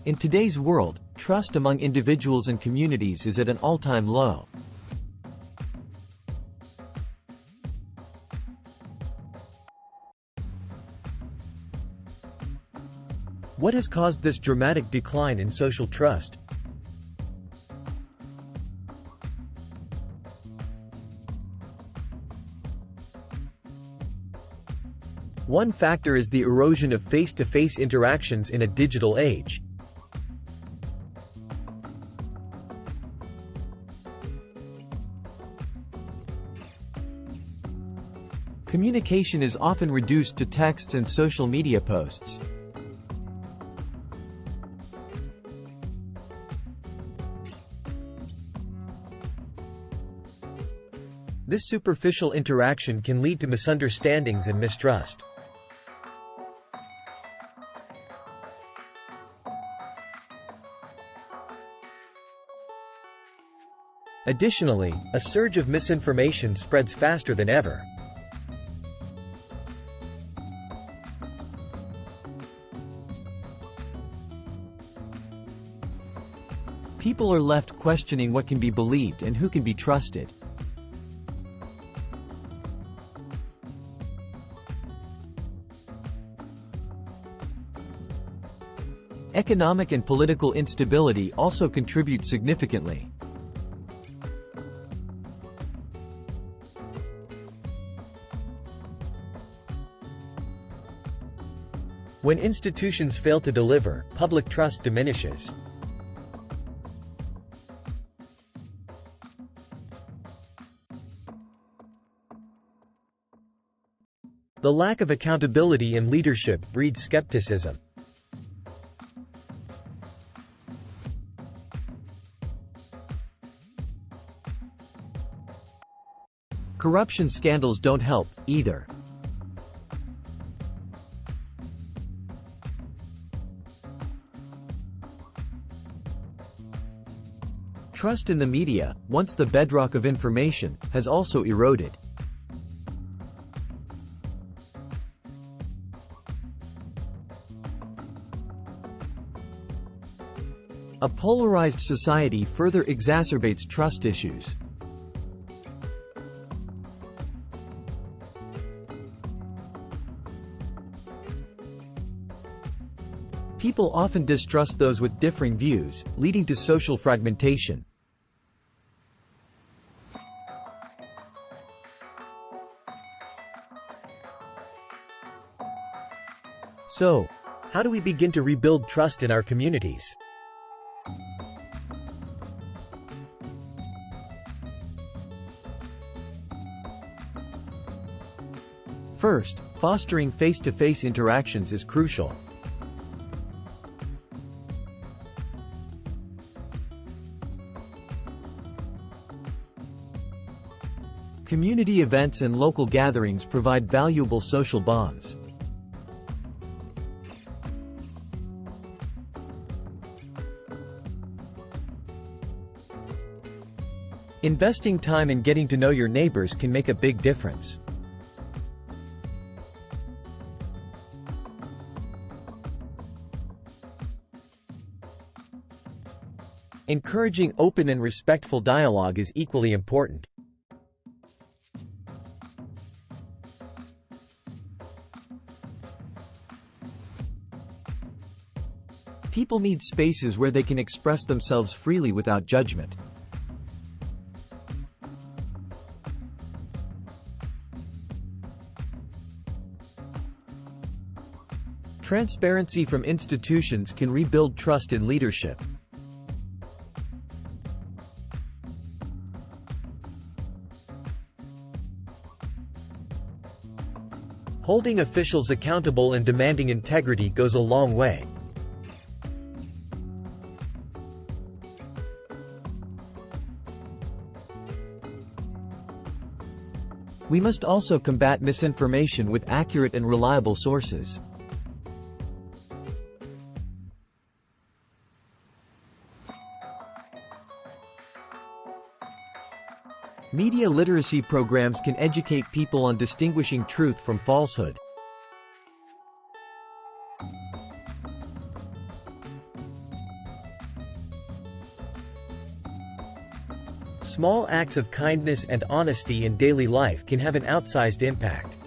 In today's world, trust among individuals and communities is at an all-time low. What has caused this dramatic decline in social trust? One factor is the erosion of face-to-face interactions in a digital age. Communication is often reduced to texts and social media posts. This superficial interaction can lead to misunderstandings and mistrust. Additionally, a surge of misinformation spreads faster than ever. People are left questioning what can be believed and who can be trusted. Economic and political instability also contribute significantly. When institutions fail to deliver, public trust diminishes. The lack of accountability in leadership breeds skepticism. Corruption scandals don't help, either. Trust in the media, once the bedrock of information, has also eroded. A polarized society further exacerbates trust issues. People often distrust those with differing views, leading to social fragmentation. So, how do we begin to rebuild trust in our communities? First, fostering face-to-face interactions is crucial. Community events and local gatherings provide valuable social bonds. Investing time in getting to know your neighbors can make a big difference. Encouraging open and respectful dialogue is equally important. People need spaces where they can express themselves freely without judgment. Transparency from institutions can rebuild trust in leadership. Holding officials accountable and demanding integrity goes a long way. We must also combat misinformation with accurate and reliable sources. Media literacy programs can educate people on distinguishing truth from falsehood. Small acts of kindness and honesty in daily life can have an outsized impact.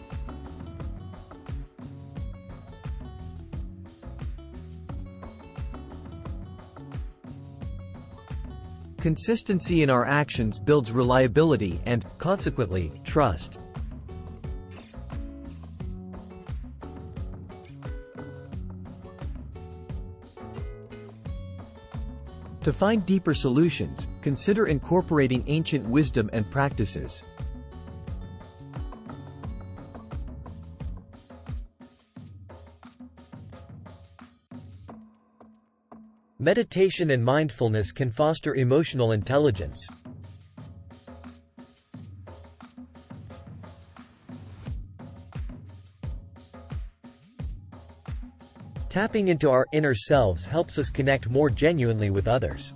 Consistency in our actions builds reliability and, consequently, trust. To find deeper solutions, consider incorporating ancient wisdom and practices. Meditation and mindfulness can foster emotional intelligence. Tapping into our inner selves helps us connect more genuinely with others.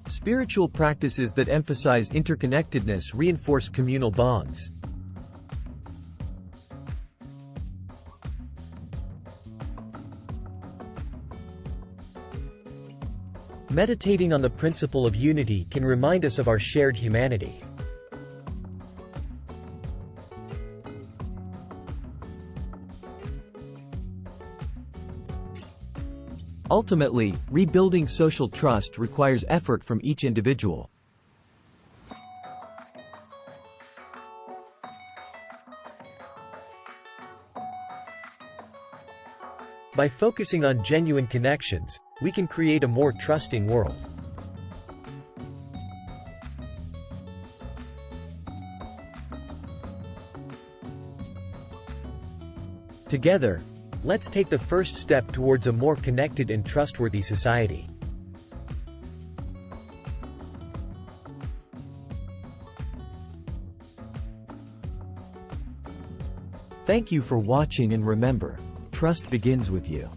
Spiritual practices that emphasize interconnectedness reinforce communal bonds. Meditating on the principle of unity can remind us of our shared humanity. Ultimately, rebuilding social trust requires effort from each individual. By focusing on genuine connections, we can create a more trusting world. Together, let's take the first step towards a more connected and trustworthy society. Thank you for watching, and remember, trust begins with you.